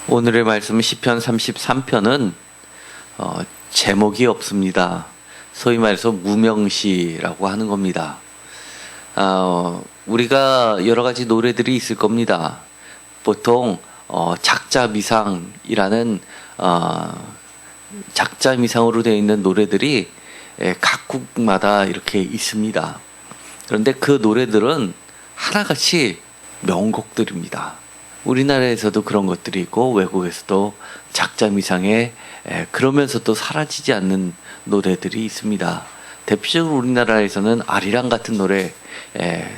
오늘의 말씀 시편 33편은 제목이 없습니다. 소위 말해서 무명시라고 하는 겁니다. 우리가 여러 가지 노래들이 있을 겁니다. 보통 작자미상이라는 작자미상으로 되어 있는 노래들이 각국마다 이렇게 있습니다. 그런데 그 노래들은 하나같이 명곡들입니다. 우리나라에서도 그런 것들이 있고 외국에서도 작자미상에 그러면서도 사라지지 않는 노래들이 있습니다. 대표적으로 우리나라에서는 아리랑 같은 노래,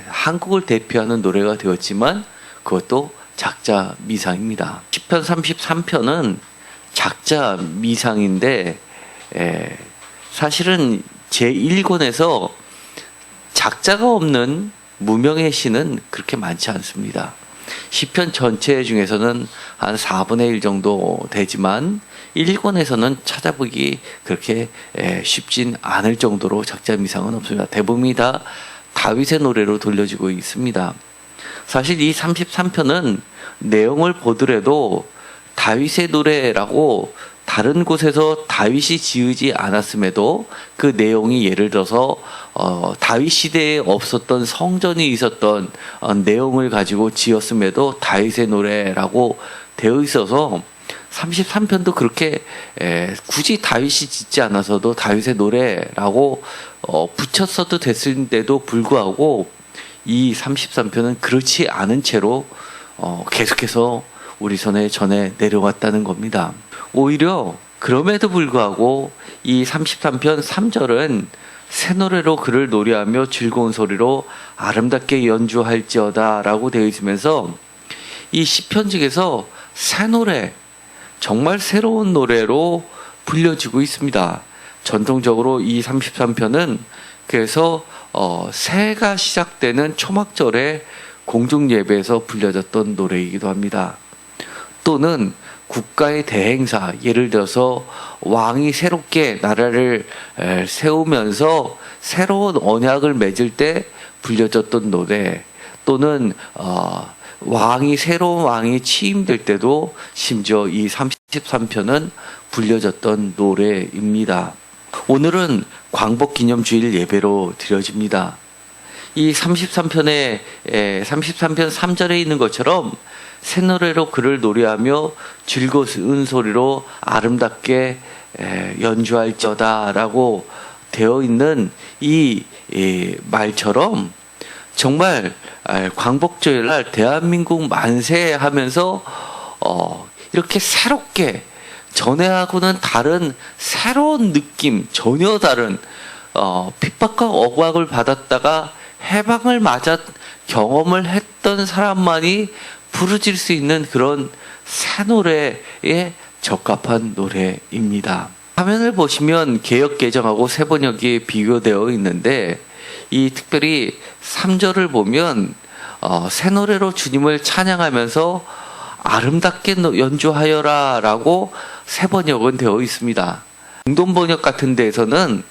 한국을 대표하는 노래가 되었지만 그것도 작자미상입니다. 시편 33편은 작자미상인데 사실은 제1권에서 작자가 없는 무명의 시는 그렇게 많지 않습니다. 시편 전체 중에서는 한 4분의 1 정도 되지만 1권에서는 찾아보기 그렇게 쉽진 않을 정도로 작자미상은 없습니다. 대부분이 다 다윗의 노래로 돌려지고 있습니다. 사실 이 33편은 내용을 보더라도 다윗의 노래라고 다른 곳에서 다윗이 지으지 않았음에도 그 내용이 예를 들어서 다윗 시대에 없었던 성전이 있었던 내용을 가지고 지었음에도 다윗의 노래라고 되어 있어서 33편도 그렇게 굳이 다윗이 짓지 않아서도 다윗의 노래라고 붙였어도 됐을때도 불구하고 이 33편은 그렇지 않은 채로 계속해서 우리 손에 전해 내려왔다는 겁니다. 오히려 그럼에도 불구하고 이 33편 3절은 새 노래로 그를 노래하며 즐거운 소리로 아름답게 연주할지어다 라고 되어 있으면서 이 시편 중에서 새 노래, 정말 새로운 노래로 불려지고 있습니다. 전통적으로 이 33편은 그래서 새해가 시작되는 초막절에 공중예배에서 불려졌던 노래이기도 합니다. 또는 국가의 대행사, 예를 들어서 왕이 새롭게 나라를 세우면서 새로운 언약을 맺을 때 불려졌던 노래, 또는 새로운 왕이 취임될 때도 심지어 이 33편은 불려졌던 노래입니다. 오늘은 광복기념주일 예배로 드려집니다. 이 33편 3절에 있는 것처럼 새 노래로 그를 노래하며 즐거운 소리로 아름답게 연주할지어다 라고 되어 있는 이 말처럼 정말 광복절날 대한민국 만세 하면서 이렇게 새롭게 전에하고는 다른 새로운 느낌, 전혀 다른 핍박과 억압을 받았다가 해방을 맞아 경험을 했던 사람만이 부르질 수 있는 그런 새 노래에 적합한 노래입니다. 화면을 보시면 개역개정하고 새번역이 비교되어 있는데 이 특별히 3절을 보면 새 노래로 주님을 찬양하면서 아름답게 연주하여라 라고 새번역은 되어 있습니다. 공동번역 같은 데에서는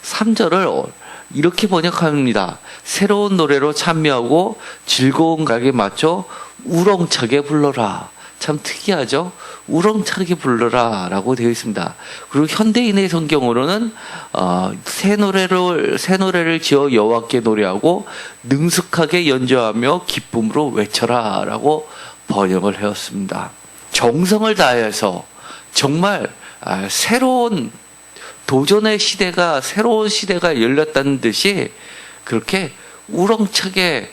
3절을 이렇게 번역합니다. 새로운 노래로 참여하고 즐거운 가게 맞춰 우렁차게 불러라. 참 특이하죠? 우렁차게 불러라 라고 되어 있습니다. 그리고 현대인의 성경으로는 새 노래를 지어 여호와께 노래하고 능숙하게 연주하며 기쁨으로 외쳐라 라고 번역을 하였습니다. 정성을 다해서 정말 새로운 도전의 시대가, 새로운 시대가 열렸다는 듯이 그렇게 우렁차게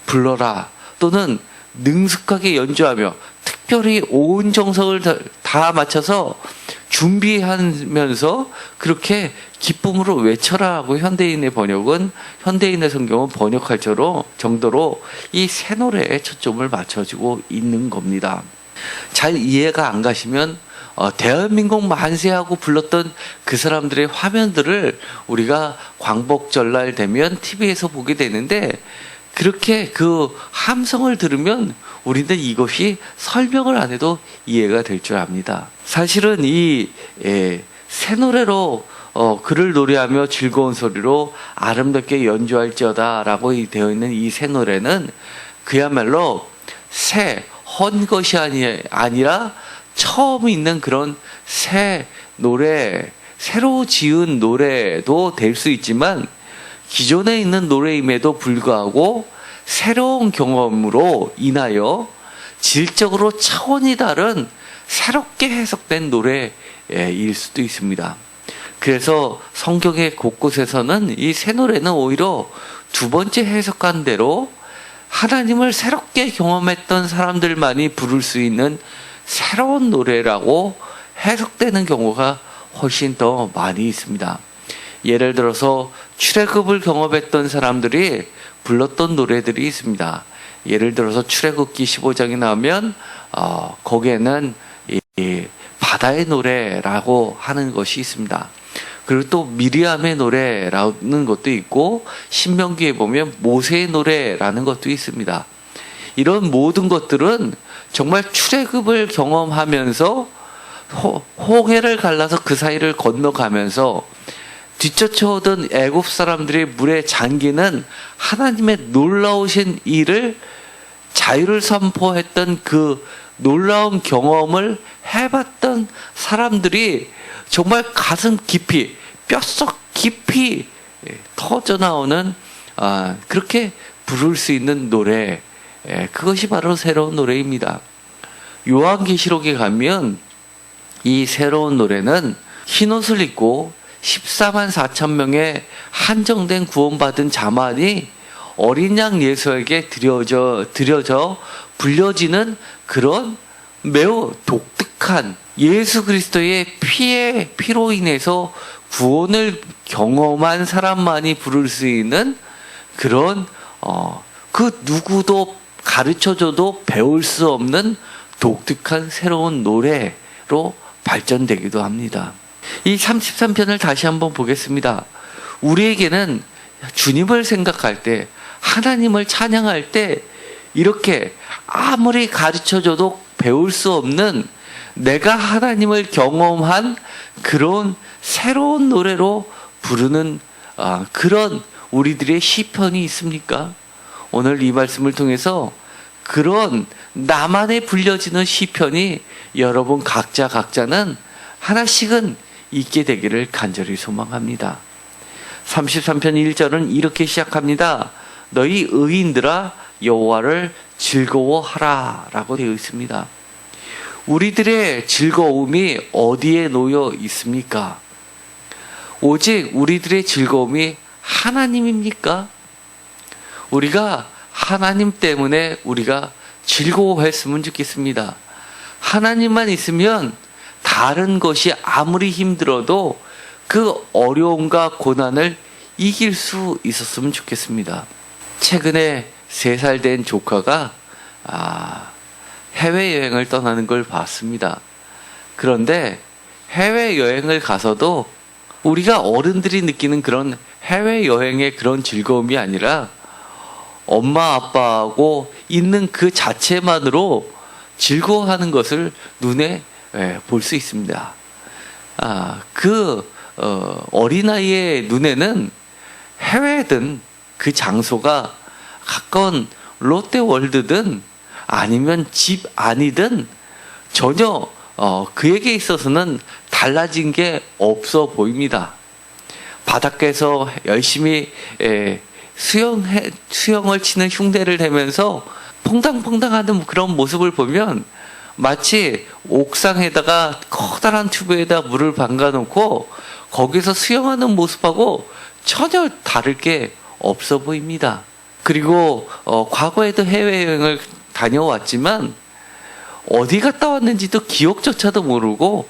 불러라, 또는 능숙하게 연주하며 특별히 온 정성을 다 맞춰서 준비하면서 그렇게 기쁨으로 외쳐라고 현대인의 성경은 번역할 정도로 이 새 노래에 초점을 맞춰주고 있는 겁니다. 잘 이해가 안 가시면 대한민국 만세하고 불렀던 그 사람들의 화면들을 우리가 광복절날 되면 TV에서 보게 되는데, 그렇게 그 함성을 들으면 우리는 이것이 설명을 안 해도 이해가 될 줄 압니다. 사실은 이 새 노래로 그를 노래하며 즐거운 소리로 아름답게 연주할지어다 라고 되어 있는 이 새 노래는 그야말로 새 헌 것이 아니라 처음 있는 그런 새 노래, 새로 지은 노래도 될 수 있지만 기존에 있는 노래임에도 불구하고 새로운 경험으로 인하여 질적으로 차원이 다른 새롭게 해석된 노래일 수도 있습니다. 그래서 성경의 곳곳에서는 이 새 노래는 오히려 두 번째 해석한 대로 하나님을 새롭게 경험했던 사람들만이 부를 수 있는 새로운 노래라고 해석되는 경우가 훨씬 더 많이 있습니다. 예를 들어서 출애굽을 경험했던 사람들이 불렀던 노래들이 있습니다. 예를 들어서 출애굽기 15장에 나오면 거기에는 이 바다의 노래라고 하는 것이 있습니다. 그리고 또 미리암의 노래라는 것도 있고 신명기에 보면 모세의 노래라는 것도 있습니다. 이런 모든 것들은 정말 출애굽을 경험하면서 홍해를 갈라서 그 사이를 건너가면서 뒤쫓아오던 애굽 사람들이 물에 잠기는 하나님의 놀라우신 일을 자유를 선포했던 그 놀라운 경험을 해봤던 사람들이 정말 가슴 깊이 뼛속 깊이 터져나오는 그렇게 부를 수 있는 노래, 그것이 바로 새로운 노래입니다. 요한계시록에 가면 이 새로운 노래는 흰옷을 입고 14만 4천 명의 한정된 구원받은 자만이 어린 양 예수에게 드려져 불려지는 그런 매우 독특한 예수 그리스도의 피로 인해서 구원을 경험한 사람만이 부를 수 있는 그런 그 누구도 가르쳐줘도 배울 수 없는 독특한 새로운 노래로 발전되기도 합니다. 이 33편을 다시 한번 보겠습니다. 우리에게는 주님을 생각할 때, 하나님을 찬양할 때 이렇게 아무리 가르쳐줘도 배울 수 없는 내가 하나님을 경험한 그런 새로운 노래로 부르는 그런 우리들의 시편이 있습니까? 오늘 이 말씀을 통해서 그런 나만의 불려지는 시편이 여러분 각자는 하나씩은 있게 되기를 간절히 소망합니다. 33편 1절은 이렇게 시작합니다. 너희 의인들아 여호와를 즐거워하라 라고 되어 있습니다. 우리들의 즐거움이 어디에 놓여 있습니까? 오직 우리들의 즐거움이 하나님입니까? 우리가 하나님 때문에 우리가 즐거워했으면 좋겠습니다. 하나님만 있으면 다른 것이 아무리 힘들어도 그 어려움과 고난을 이길 수 있었으면 좋겠습니다. 최근에 3살 된 조카가 해외여행을 떠나는 걸 봤습니다. 그런데 해외여행을 가서도 우리가 어른들이 느끼는 그런 해외여행의 그런 즐거움이 아니라 엄마 아빠하고 있는 그 자체만으로 즐거워하는 것을 눈에 볼 수 있습니다. 어린아이의 눈에는 해외든 그 장소가 가까운 롯데월드든 아니면 집 안이든 전혀 그에게 있어서는 달라진 게 없어 보입니다. 바닷가에서 열심히 수영을 치는 흉내를 내면서 퐁당퐁당하는 그런 모습을 보면 마치 옥상에다가 커다란 튜브에다 물을 담가놓고 거기서 수영하는 모습하고 전혀 다를 게 없어 보입니다. 그리고 과거에도 해외여행을 다녀왔지만 어디 갔다 왔는지도 기억조차도 모르고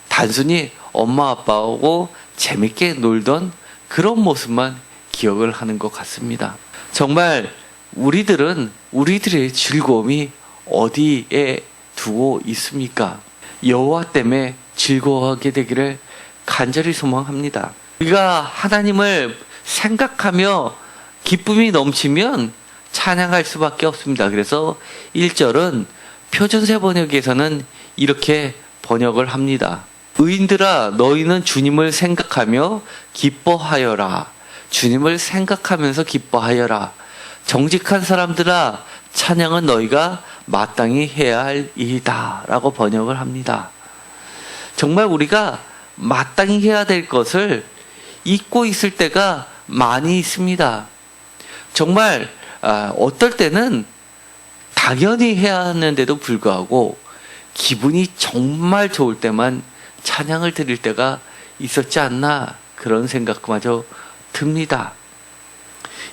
단순히 엄마 아빠하고 재밌게 놀던 그런 모습만 기억을 하는 것 같습니다. 정말 우리들은 우리들의 즐거움이 어디에 두고 있습니까? 여호와 때문에 즐거워하게 되기를 간절히 소망합니다. 우리가 하나님을 생각하며 기쁨이 넘치면 찬양할 수밖에 없습니다. 그래서 1절은 표준세 번역에서는 이렇게 번역을 합니다. 의인들아 너희는 주님을 생각하며 기뻐하여라. 주님을 생각하면서 기뻐하여라. 정직한 사람들아 찬양은 너희가 마땅히 해야 할 일이다 라고 번역을 합니다. 정말 우리가 마땅히 해야 될 것을 잊고 있을 때가 많이 있습니다. 정말 어떨 때는 당연히 해야 하는데도 불구하고 기분이 정말 좋을 때만 찬양을 드릴 때가 있었지 않나, 그런 생각마저 듭니다.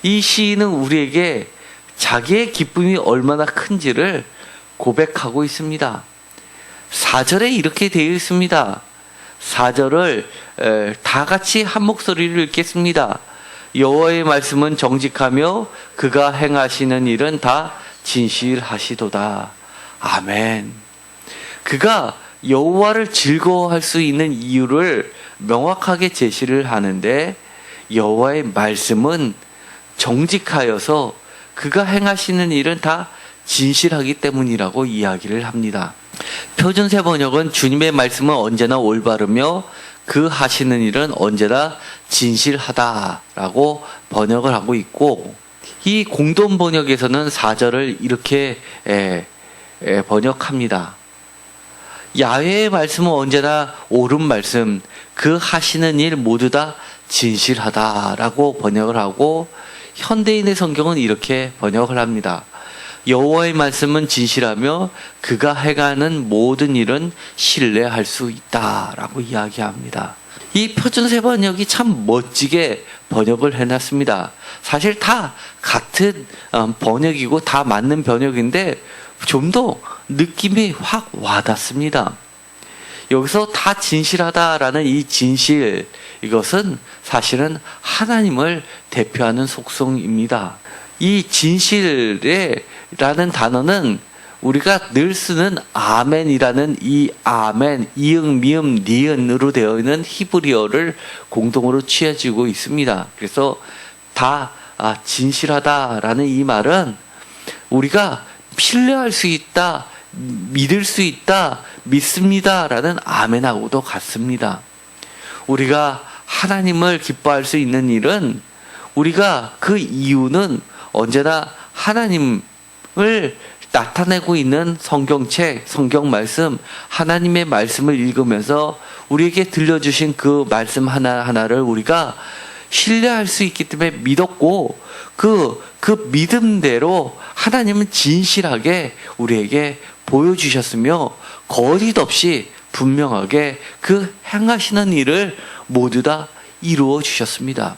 이 시인은 우리에게 자기의 기쁨이 얼마나 큰지를 고백하고 있습니다. 4절에 이렇게 되어 있습니다. 4절을 다 같이 한 목소리를 읽겠습니다. 여호와의 말씀은 정직하며 그가 행하시는 일은 다 진실하시도다. 아멘. 그가 여호와를 즐거워할 수 있는 이유를 명확하게 제시를 하는데, 여호와의 말씀은 정직하여서 그가 행하시는 일은 다 진실하기 때문이라고 이야기를 합니다. 표준세 번역은 주님의 말씀은 언제나 올바르며 그 하시는 일은 언제나 진실하다라고 번역을 하고 있고, 이 공동 번역에서는 4절을 이렇게 번역합니다. 야훼의 말씀은 언제나 옳은 말씀, 그 하시는 일 모두 다 진실하다라고 번역을 하고, 현대인의 성경은 이렇게 번역을 합니다. 여호와의 말씀은 진실하며 그가 행하는 모든 일은 신뢰할 수 있다라고 이야기합니다. 이 표준세 번역이 참 멋지게 번역을 해놨습니다. 사실 다 같은 번역이고 다 맞는 번역인데 좀 더 느낌이 확 와닿습니다. 여기서 다 진실하다라는 이 진실, 이것은 사실은 하나님을 대표하는 속성입니다. 이 진실이라는 단어는 우리가 늘 쓰는 아멘이라는 이 아멘, 이응, 미음, 니은으로 되어 있는 히브리어를 공동으로 취해지고 있습니다. 그래서 다 진실하다라는 이 말은 우리가 신뢰할 수 있다, 믿을 수 있다, 믿습니다라는 아멘하고도 같습니다. 우리가 하나님을 기뻐할 수 있는 일은, 우리가 그 이유는 언제나 하나님을 나타내고 있는 성경책, 성경 말씀, 하나님의 말씀을 읽으면서 우리에게 들려주신 그 말씀 하나하나를 우리가 신뢰할 수 있기 때문에 믿었고, 그 믿음대로 하나님은 진실하게 우리에게 보여주셨으며 거짓 없이 분명하게 그 행하시는 일을 모두 다 이루어 주셨습니다.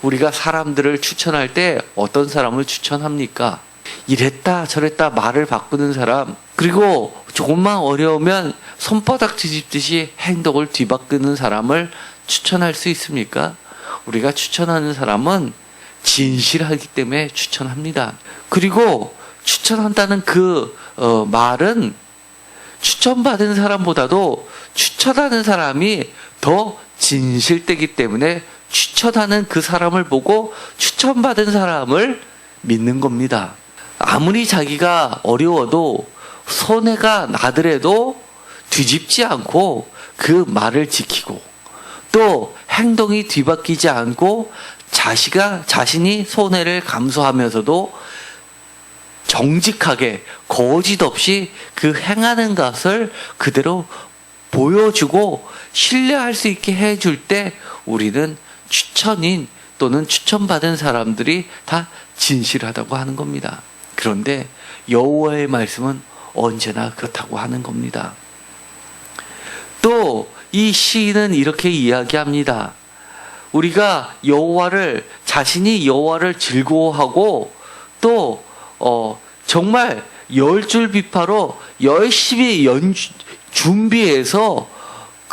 우리가 사람들을 추천할 때 어떤 사람을 추천합니까? 이랬다 저랬다 말을 바꾸는 사람, 그리고 조금만 어려우면 손바닥 뒤집듯이 행동을 뒤바꾸는 사람을 추천할 수 있습니까? 우리가 추천하는 사람은 진실하기 때문에 추천합니다. 그리고 추천한다는 그 말은 추천받은 사람보다도 추천하는 사람이 더 진실되기 때문에 추천하는 그 사람을 보고 추천받은 사람을 믿는 겁니다. 아무리 자기가 어려워도 손해가 나더라도 뒤집지 않고 그 말을 지키고, 또 행동이 뒤바뀌지 않고 자신이 손해를 감수하면서도 정직하게 거짓 없이 그 행하는 것을 그대로 보여주고 신뢰할 수 있게 해줄 때 우리는 추천인 또는 추천받은 사람들이 다 진실하다고 하는 겁니다. 그런데 여호와의 말씀은 언제나 그렇다고 하는 겁니다. 또 이 시인은 이렇게 이야기합니다. 우리가 자신이 여호와를 즐거워하고, 또 정말 열줄 비파로 열심히 준비해서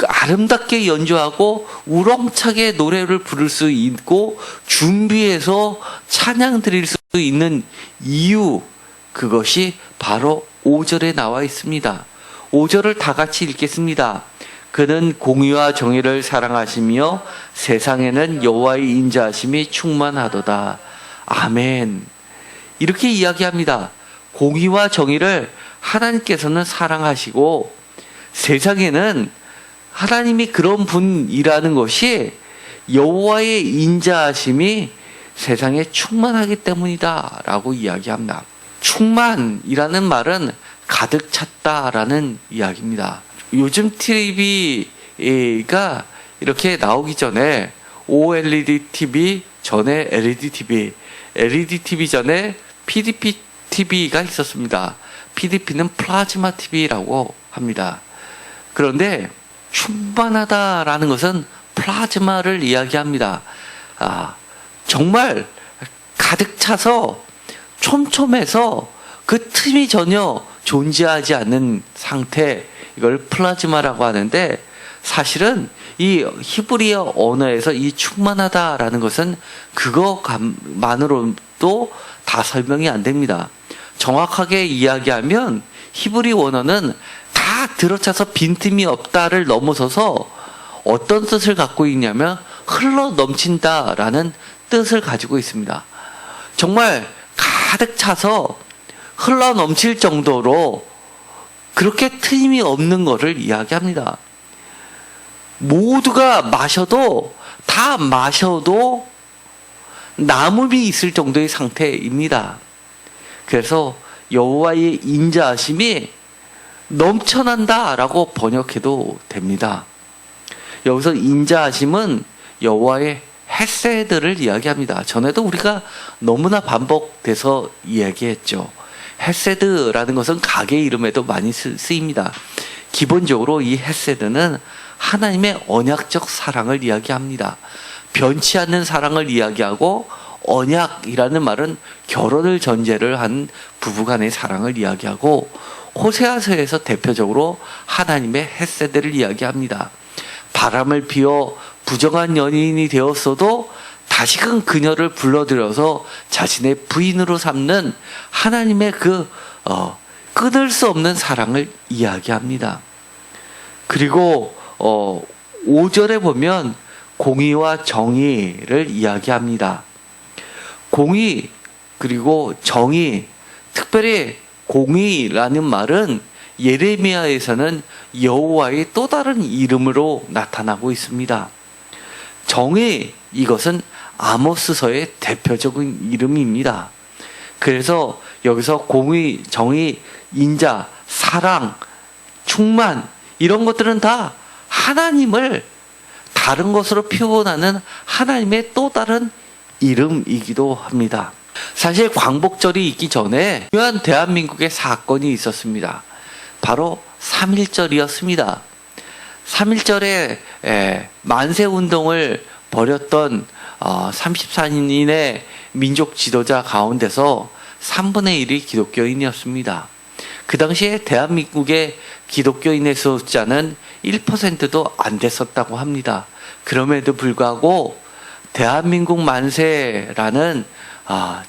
아름답게 연주하고 우렁차게 노래를 부를 수 있고 준비해서 찬양 드릴 수 있는 이유, 그것이 바로 5절에 나와 있습니다. 5절을 다 같이 읽겠습니다. 그는 공의와 정의를 사랑하시며 세상에는 여호와의 인자하심이 충만하도다. 아멘. 이렇게 이야기합니다. 공의와 정의를 하나님께서는 사랑하시고, 세상에는 하나님이 그런 분이라는 것이 여호와의 인자하심이 세상에 충만하기 때문이다 라고 이야기합니다. 충만이라는 말은 가득 찼다라는 이야기입니다. 요즘 TV가 이렇게 나오기 전에 OLED TV 전에 LED TV, LED TV 전에 PDP TV가 있었습니다. PDP는 플라즈마 TV라고 합니다. 그런데 충만하다라는 것은 플라즈마를 이야기합니다. 정말 가득 차서 촘촘해서 그 틈이 전혀 존재하지 않는 상태, 이걸 플라즈마라고 하는데, 사실은 이 히브리어 언어에서 이 충만하다라는 것은 그거만으로도 다 설명이 안 됩니다. 정확하게 이야기하면 히브리 원어는 다 들어차서 빈틈이 없다를 넘어서서 어떤 뜻을 갖고 있냐면 흘러 넘친다라는 뜻을 가지고 있습니다. 정말 가득 차서 흘러 넘칠 정도로 그렇게 틈이 없는 것을 이야기합니다. 모두가 다 마셔도 남음이 있을 정도의 상태입니다. 그래서 여호와의 인자하심이 넘쳐난다라고 번역해도 됩니다. 여기서 인자하심은 여호와의 헤세드를 이야기합니다. 전에도 우리가 너무나 반복돼서 이야기했죠. 헤세드라는 것은 가게 이름에도 많이 쓰입니다. 기본적으로 이 헤세드는 하나님의 언약적 사랑을 이야기합니다. 변치 않는 사랑을 이야기하고, 언약이라는 말은 결혼을 전제를 한 부부간의 사랑을 이야기하고, 호세아서에서 대표적으로 하나님의 헤세드를 이야기합니다. 바람을 피워 부정한 연인이 되었어도 다시금 그녀를 불러들여서 자신의 부인으로 삼는 하나님의 끊을 수 없는 사랑을 이야기합니다. 그리고 5절에 보면 공의와 정의를 이야기합니다. 공의 그리고 정의, 특별히 공의라는 말은 예레미야에서는 여호와의 또 다른 이름으로 나타나고 있습니다. 정의, 이것은 아모스서의 대표적인 이름입니다. 그래서 여기서 공의, 정의, 인자, 사랑, 충만, 이런 것들은 다 하나님을 다른 것으로 표현하는 하나님의 또 다른 이름이기도 합니다. 사실 광복절이 있기 전에 중요한 대한민국의 사건이 있었습니다. 바로 3.1절이었습니다. 3.1절에 만세운동을 벌였던 34인의 민족 지도자 가운데서 3분의 1이 기독교인이었습니다. 그 당시에 대한민국의 기독교인의 숫자는 1%도 안 됐었다고 합니다. 그럼에도 불구하고 대한민국 만세라는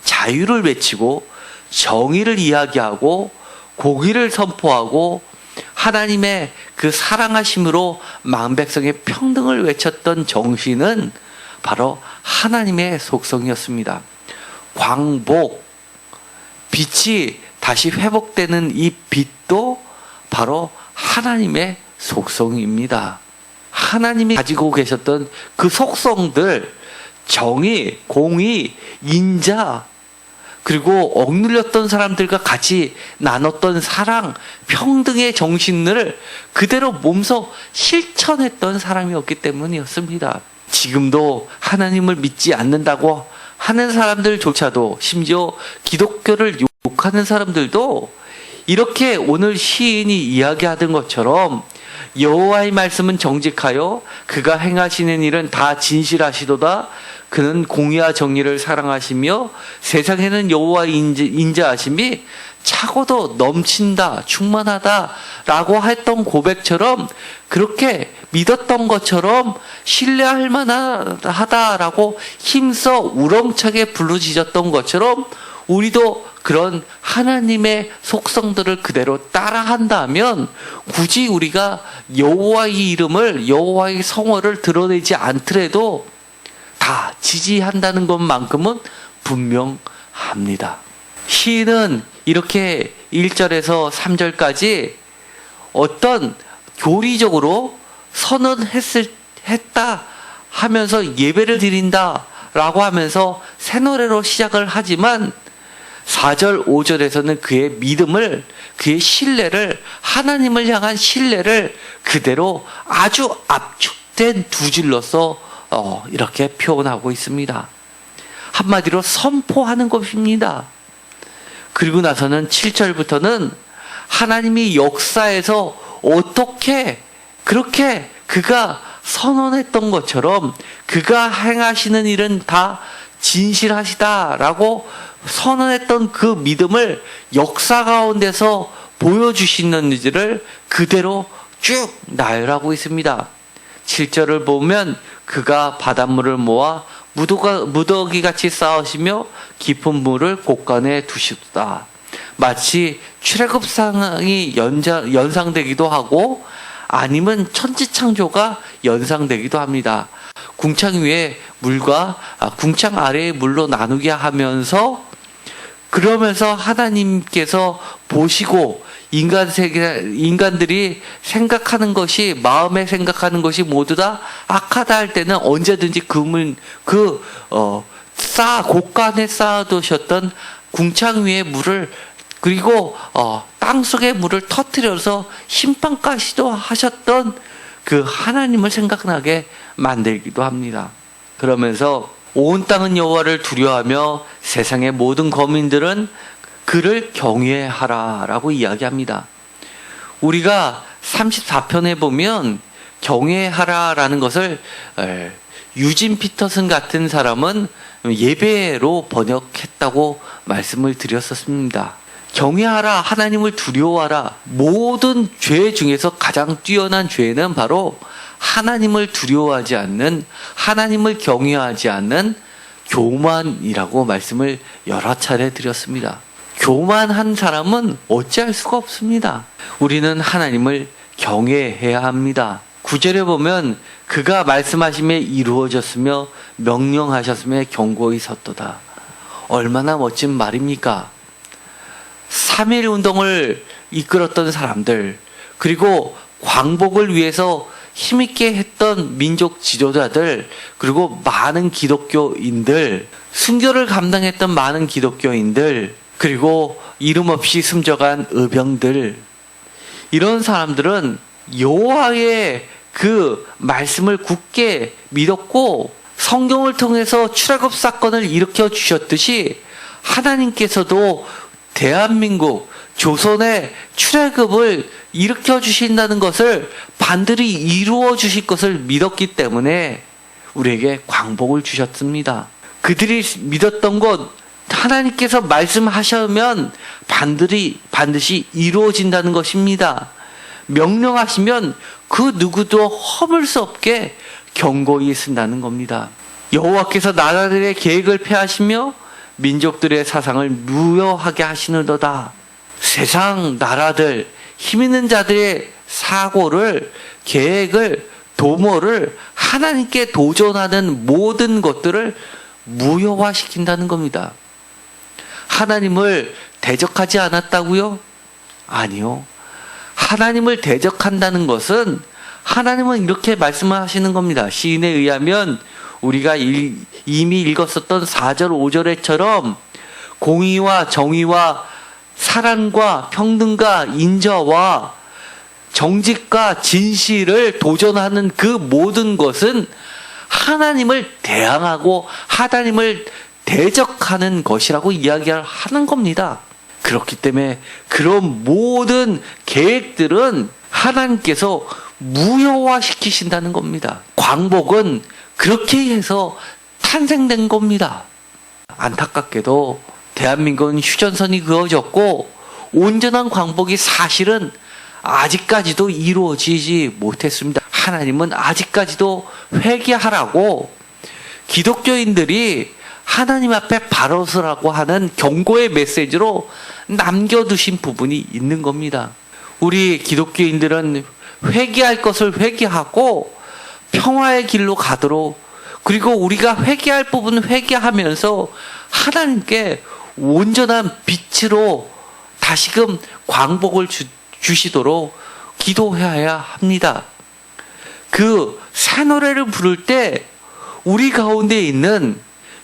자유를 외치고 정의를 이야기하고 공의를 선포하고 하나님의 그 사랑하심으로 만백성의 평등을 외쳤던 정신은 바로 하나님의 속성이었습니다. 광복, 빛이 다시 회복되는 이 빛도 바로 하나님의 속성입니다. 하나님이 가지고 계셨던 그 속성들, 정의, 공의, 인자, 그리고 억눌렸던 사람들과 같이 나눴던 사랑, 평등의 정신을 그대로 몸소 실천했던 사람이었기 때문이었습니다. 지금도 하나님을 믿지 않는다고 하는 사람들조차도, 심지어 기독교를 욕하는 사람들도 이렇게 오늘 시인이 이야기하던 것처럼 여호와의 말씀은 정직하여 그가 행하시는 일은 다 진실하시도다. 그는 공의와 정의를 사랑하시며 세상에는 여호와의 인자하심이 차고도 넘친다, 충만하다라고 했던 고백처럼, 그렇게 믿었던 것처럼 신뢰할 만하다라고 힘써 우렁차게 부르짖었던 것처럼 우리도 그런 하나님의 속성들을 그대로 따라한다면 굳이 우리가 여호와의 이름을, 여호와의 성호를 드러내지 않더라도 다 지지한다는 것만큼은 분명합니다. 시인은 이렇게 1절에서 3절까지 어떤 교리적으로 선언했다 하면서 예배를 드린다라고 하면서 새 노래로 시작을 하지만 4절, 5절에서는 그의 믿음을, 그의 신뢰를, 하나님을 향한 신뢰를 그대로 아주 압축된 두 줄로서 이렇게 표현하고 있습니다. 한마디로 선포하는 것입니다. 그리고 나서는 7절부터는 하나님이 역사에서 어떻게 그렇게 그가 선언했던 것처럼 그가 행하시는 일은 다 진실하시다라고 선언했던 그 믿음을 역사 가운데서 보여주시는지를 그대로 쭉 나열하고 있습니다. 7절을 보면 그가 바닷물을 모아 무더기같이 쌓으시며 깊은 물을 곳간에 두시다. 마치 출애굽상이 연상되기도 하고 아니면 천지창조가 연상되기도 합니다. 궁창 위에 물과 궁창 아래의 물로 나누게 하면서 그러면서 하나님께서 보시고 인간들이 생각하는 것이 마음에 생각하는 것이 모두 다 악하다 할 때는 언제든지 곳간에 쌓아두셨던 궁창 위에 물을 그리고 땅속의 물을 터뜨려서 심판까지도 하셨던 그 하나님을 생각나게 만들기도 합니다. 그러면서 온 땅은 여호와를 두려워하며 세상의 모든 거민들은 그를 경외하라라고 이야기합니다. 우리가 34편에 보면 경외하라라는 것을 유진 피터슨 같은 사람은 예배로 번역했다고 말씀을 드렸었습니다. 경외하라, 하나님을 두려워하라. 모든 죄 중에서 가장 뛰어난 죄는 바로 하나님을 두려워하지 않는, 하나님을 경외하지 않는 교만이라고 말씀을 여러 차례 드렸습니다. 교만한 사람은 어찌할 수가 없습니다. 우리는 하나님을 경외해야 합니다. 9절에 보면 그가 말씀하심에 이루어졌으며 명령하셨음에 경고히 섰도다. 얼마나 멋진 말입니까? 3.1 운동을 이끌었던 사람들, 그리고 광복을 위해서 힘있게 했던 민족 지도자들, 그리고 많은 기독교인들, 순교를 감당했던 많은 기독교인들, 그리고 이름 없이 숨져간 의병들, 이런 사람들은 여호와의 그 말씀을 굳게 믿었고 성경을 통해서 출애굽 사건을 일으켜 주셨듯이 하나님께서도 대한민국 조선의 출애굽을 일으켜 주신다는 것을 반드시 이루어 주실 것을 믿었기 때문에 우리에게 광복을 주셨습니다. 그들이 믿었던 것, 하나님께서 말씀하시면 반드시 이루어진다는 것입니다. 명령하시면 그 누구도 허물 수 없게 경고히 쓴다는 겁니다. 여호와께서 나라들의 계획을 폐하시며 민족들의 사상을 무효하게 하시는도다. 세상 나라들, 힘 있는 자들의 사고를, 계획을, 도모를 하나님께 도전하는 모든 것들을 무효화시킨다는 겁니다. 하나님을 대적하지 않았다고요? 아니요. 하나님을 대적한다는 것은 하나님은 이렇게 말씀하시는 겁니다. 시인에 의하면 우리가 이미 읽었었던 4절, 5절에처럼 공의와 정의와 사랑과 평등과 인자와 정직과 진실을 도전하는 그 모든 것은 하나님을 대항하고 하나님을 대적하는 것이라고 이야기하는 겁니다. 그렇기 때문에 그런 모든 계획들은 하나님께서 무효화시키신다는 겁니다. 광복은 그렇게 해서 탄생된 겁니다. 안타깝게도 대한민국은 휴전선이 그어졌고 온전한 광복이 사실은 아직까지도 이루어지지 못했습니다. 하나님은 아직까지도 회개하라고 기독교인들이 하나님 앞에 바로 서라고 하는 경고의 메시지로 남겨두신 부분이 있는 겁니다. 우리 기독교인들은 회개할 것을 회개하고 평화의 길로 가도록, 그리고 우리가 회개할 부분은 회개하면서 하나님께 온전한 빛으로 다시금 광복을 주시도록 기도해야 합니다. 그 새 노래를 부를 때 우리 가운데 있는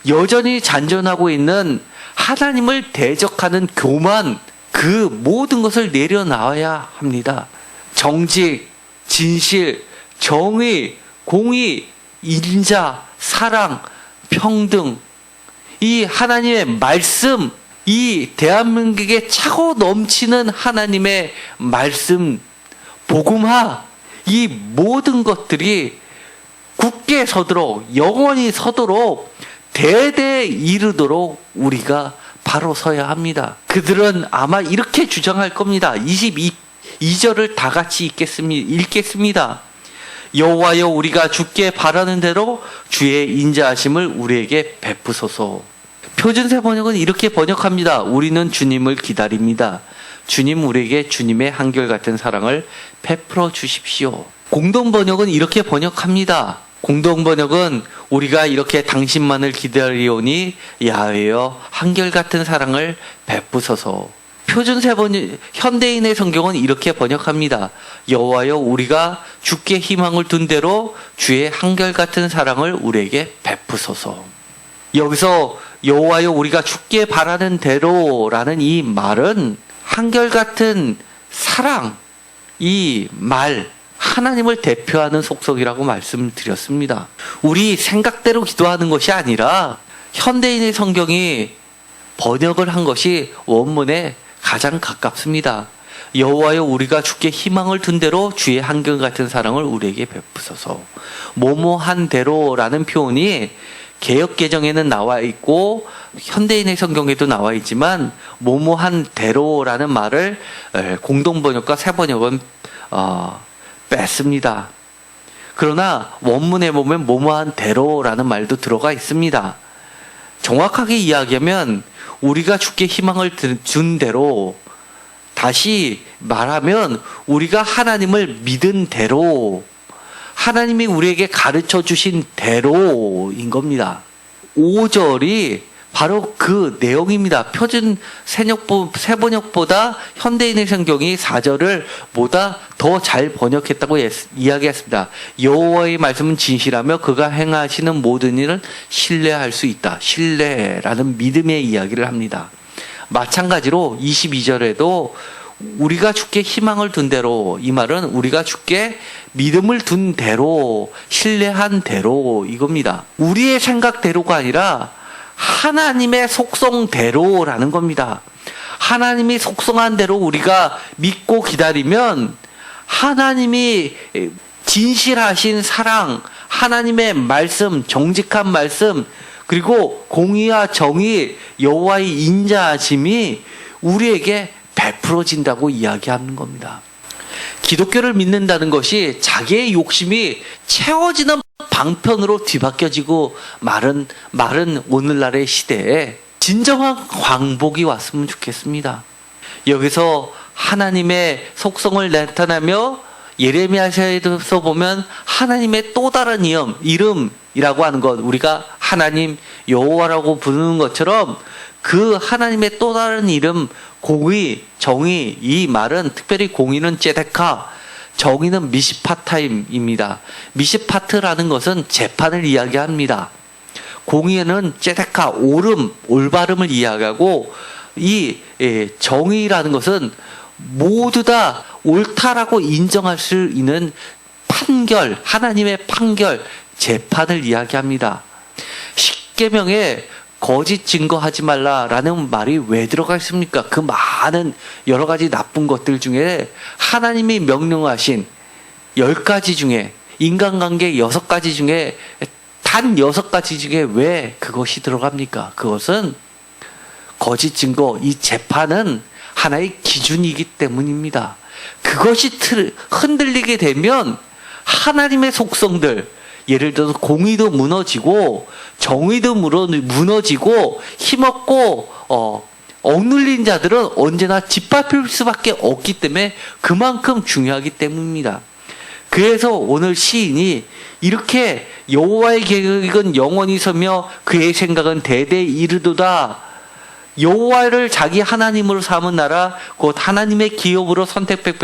여전히 잔존하고 있는 하나님을 대적하는 교만, 그 모든 것을 내려놔야 합니다. 정직, 진실, 정의, 공의, 인자, 사랑, 평등, 이 하나님의 말씀, 이 대한민국에 차고 넘치는 하나님의 말씀, 복음화, 이 모든 것들이 굳게 서도록, 영원히 서도록, 대대에 이르도록 우리가 바로 서야 합니다. 그들은 아마 이렇게 주장할 겁니다. 22절을 다 같이 읽겠습니다. 여호와여, 우리가 주께 바라는 대로 주의 인자하심을 우리에게 베푸소서. 표준세 번역은 이렇게 번역합니다. 우리는 주님을 기다립니다. 주님, 우리에게 주님의 한결같은 사랑을 베풀어 주십시오. 공동 번역은 이렇게 번역합니다. 공동 번역은 우리가 이렇게 당신만을 기다리오니 야훼여 한결같은 사랑을 베푸소서. 표준세 번역, 현대인의 성경은 이렇게 번역합니다. 여호와여, 우리가 주께 희망을 둔 대로 주의 한결같은 사랑을 우리에게 베푸소서. 여기서 여호와여, 우리가 주께 바라는 대로라는 이 말은 한결같은 사랑, 이 말, 하나님을 대표하는 속성이라고 말씀드렸습니다. 우리 생각대로 기도하는 것이 아니라 현대인의 성경이 번역을 한 것이 원문에 가장 가깝습니다. 여호와여, 우리가 주께 희망을 둔 대로 주의 한결같은 사랑을 우리에게 베푸소서. 뭐뭐한 대로라는 표현이 개역개정에는 나와 있고 현대인의 성경에도 나와 있지만 뭐뭐한 대로라는 말을 공동번역과 새번역은 뺐습니다. 그러나 원문에 보면 뭐뭐한 대로라는 말도 들어가 있습니다. 정확하게 이야기하면 우리가 주께 희망을 준 대로, 다시 말하면 우리가 하나님을 믿은 대로, 하나님이 우리에게 가르쳐 주신 대로인 겁니다. 5절이 바로 그 내용입니다. 표준 새번역보다 현대인의 성경이 4절을 보다 더 잘 번역했다고 이야기했습니다. 여호와의 말씀은 진실하며 그가 행하시는 모든 일은 신뢰할 수 있다. 신뢰라는 믿음의 이야기를 합니다. 마찬가지로 22절에도 우리가 주께 희망을 둔 대로, 이 말은 우리가 주께 믿음을 둔 대로, 신뢰한 대로 이겁니다. 우리의 생각대로가 아니라 하나님의 속성대로라는 겁니다. 하나님이 속성한 대로 우리가 믿고 기다리면 하나님이 진실하신 사랑, 하나님의 말씀, 정직한 말씀, 그리고 공의와 정의, 여호와의 인자하심이 우리에게 베풀어진다고 이야기하는 겁니다. 기독교를 믿는다는 것이 자기의 욕심이 채워지는 방편으로 뒤바뀌어지고 마른 오늘날의 시대에 진정한 광복이 왔으면 좋겠습니다. 여기서 하나님의 속성을 나타내며 예레미야서에서 보면 하나님의 또 다른 이름이라고 하는 것, 우리가 하나님 여호와라고 부르는 것처럼 그 하나님의 또 다른 이름, 공의, 정의, 이 말은 특별히 공의는 ጼ데카, 정의는 미시파타임입니다. 미시파트라는 것은 재판을 이야기합니다. 공의는 ጼ데카, 옳음, 올바름을 이야기하고, 이 정의라는 것은 모두 다 옳다라고 인정할 수 있는 판결, 하나님의 판결, 재판을 이야기합니다. 십계명에 거짓 증거하지 말라라는 말이 왜 들어가 있습니까? 그 많은 여러 가지 나쁜 것들 중에 하나님이 명령하신 10가지 중에, 인간관계 6가지 중에 단 6가지 중에 왜 그것이 들어갑니까? 그것은 거짓 증거, 이 재판은 하나의 기준이기 때문입니다. 그것이 흔들리게 되면 하나님의 속성들, 예를 들어서 공의도 무너지고 정의도 무너지고 힘없고 억눌린 자들은 언제나 짓밟힐 수밖에 없기 때문에 그만큼 중요하기 때문입니다. 그래서 오늘 시인이 이렇게 여호와의 계획은 영원히 서며 그의 생각은 대대에 이르도다. 여호와를 자기 하나님으로 삼은 나라 곧 하나님의 기업으로 선택된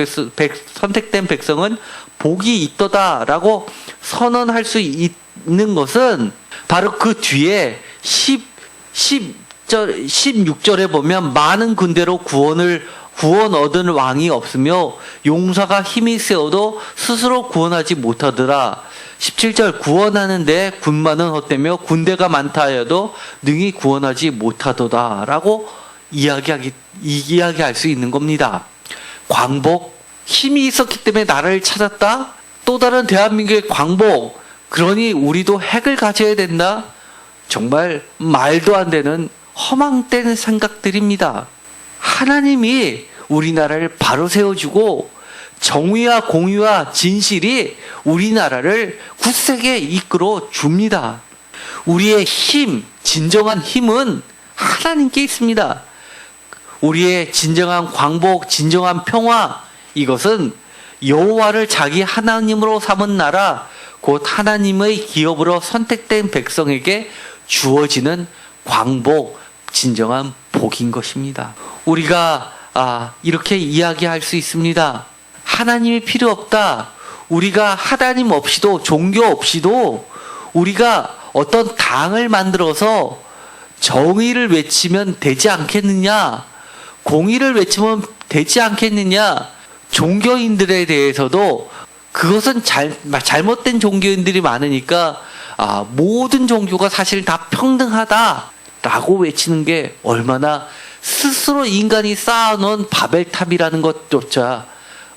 백성은 복이 있도다라고 선언할 수 있는 것은 바로 그 뒤에 16절에 보면 많은 군대로 구원 얻은 왕이 없으며 용사가 힘이 세어도 스스로 구원하지 못하더라. 17절 구원하는데 군마는 헛되며 군대가 많다 하여도 능히 구원하지 못하도다 라고 이야기할 수 있는 겁니다. 광복, 힘이 있었기 때문에 나라를 찾았다? 또 다른 대한민국의 광복, 그러니 우리도 핵을 가져야 된다? 정말 말도 안 되는 허망된 생각들입니다. 하나님이 우리나라를 바로 세워주고 정의와 공의와 진실이 우리나라를 굳세게 이끌어 줍니다. 우리의 힘, 진정한 힘은 하나님께 있습니다. 우리의 진정한 광복, 진정한 평화, 이것은 여호와를 자기 하나님으로 삼은 나라, 곧 하나님의 기업으로 선택된 백성에게 주어지는 광복, 진정한 복인 것입니다. 우리가 이렇게 이야기할 수 있습니다. 하나님이 필요 없다. 우리가 하나님 없이도, 종교 없이도 우리가 어떤 당을 만들어서 정의를 외치면 되지 않겠느냐, 공의를 외치면 되지 않겠느냐. 종교인들에 대해서도 그것은 잘못된 종교인들이 많으니까 모든 종교가 사실 다 평등하다라고 외치는 게 얼마나 스스로 인간이 쌓아놓은 바벨탑이라는 것조차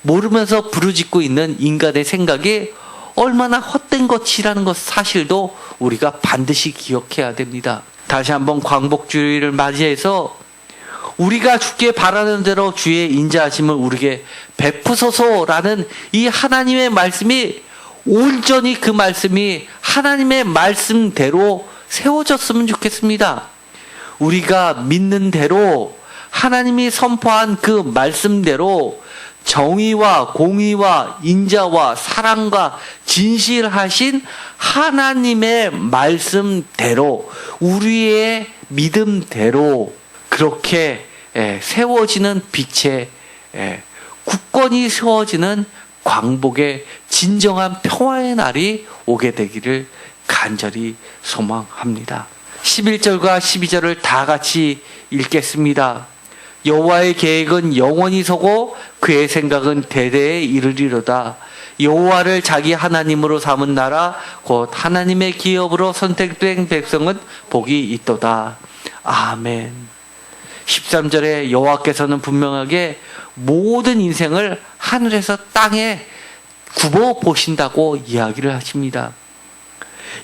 모르면서 부르짖고 있는 인간의 생각이 얼마나 헛된 것이라는 것 사실도 우리가 반드시 기억해야 됩니다. 다시 한번 광복주의를 맞이해서 우리가 주께 바라는 대로 주의 인자하심을 우리에게 베푸소서라는 이 하나님의 말씀이 온전히 그 말씀이 하나님의 말씀대로 세워졌으면 좋겠습니다. 우리가 믿는 대로 하나님이 선포한 그 말씀대로 정의와 공의와 인자와 사랑과 진실하신 하나님의 말씀대로 우리의 믿음대로 그렇게 세워지는 빛의 굳건히 세워지는 광복의 진정한 평화의 날이 오게 되기를 간절히 소망합니다. 11절과 12절을 다 같이 읽겠습니다. 여호와의 계획은 영원히 서고 그의 생각은 대대에 이르리로다. 여호와를 자기 하나님으로 삼은 나라 곧 하나님의 기업으로 선택된 백성은 복이 있도다. 아멘. 13절에 여호와께서는 분명하게 모든 인생을 하늘에서 땅에 굽어 보신다고 이야기를 하십니다.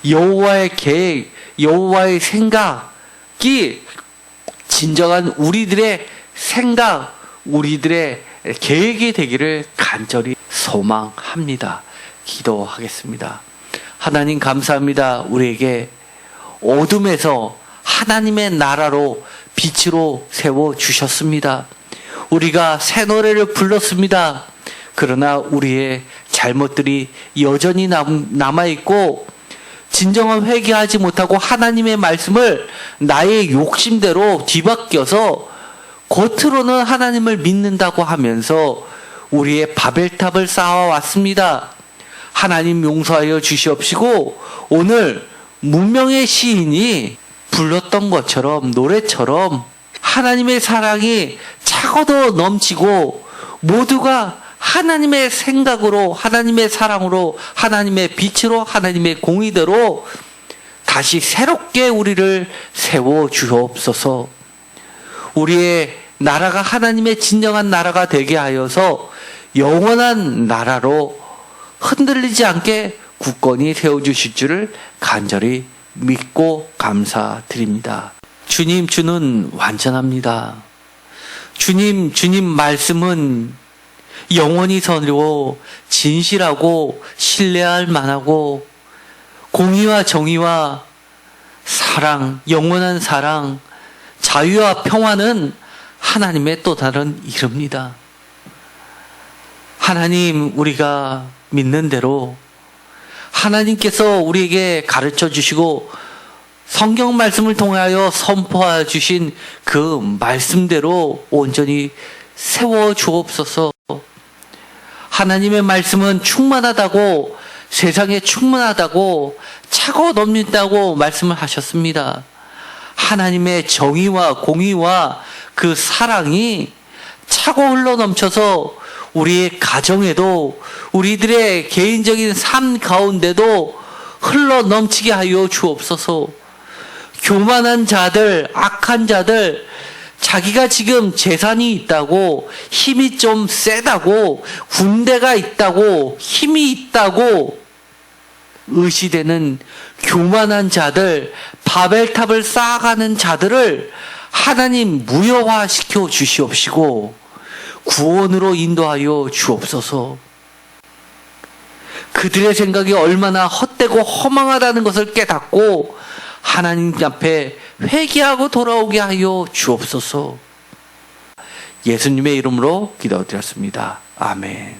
여호와의 계획, 여호와의 생각이 진정한 우리들의 생각, 우리들의 계획이 되기를 간절히 소망합니다. 기도하겠습니다. 하나님 감사합니다. 우리에게 어둠에서 하나님의 나라로 빛으로 세워주셨습니다. 우리가 새 노래를 불렀습니다. 그러나 우리의 잘못들이 여전히 남아있고 진정한 회개하지 못하고 하나님의 말씀을 나의 욕심대로 뒤바뀌어서 겉으로는 하나님을 믿는다고 하면서 우리의 바벨탑을 쌓아왔습니다. 하나님 용서하여 주시옵시고 오늘 문명의 시인이 불렀던 것처럼 노래처럼 하나님의 사랑이 차고도 넘치고 모두가 하나님의 생각으로 하나님의 사랑으로 하나님의 빛으로 하나님의 공의대로 다시 새롭게 우리를 세워 주옵소서. 우리의 나라가 하나님의 진정한 나라가 되게 하여서 영원한 나라로 흔들리지 않게 굳건히 세워주실 줄을 간절히 믿고 감사드립니다. 주님, 주는 완전합니다. 주님 말씀은 영원히 선이고 진실하고 신뢰할 만하고 공의와 정의와 사랑, 영원한 사랑, 자유와 평화는 하나님의 또 다른 이름입니다. 하나님, 우리가 믿는 대로 하나님께서 우리에게 가르쳐 주시고 성경 말씀을 통하여 선포해 주신 그 말씀대로 온전히 세워 주옵소서. 하나님의 말씀은 충만하다고, 세상에 충만하다고, 차고 넘친다고 말씀을 하셨습니다. 하나님의 정의와 공의와 그 사랑이 차고 흘러 넘쳐서 우리의 가정에도 우리들의 개인적인 삶 가운데도 흘러 넘치게 하여 주옵소서. 교만한 자들, 악한 자들, 자기가 지금 재산이 있다고, 힘이 좀 세다고, 군대가 있다고, 힘이 있다고 의시되는 교만한 자들, 바벨탑을 쌓아가는 자들을 하나님 무효화시켜 주시옵시고 구원으로 인도하여 주옵소서. 그들의 생각이 얼마나 헛되고 허망하다는 것을 깨닫고 하나님 앞에 회개하고 돌아오게 하여 주옵소서. 예수님의 이름으로 기도드렸습니다. 아멘.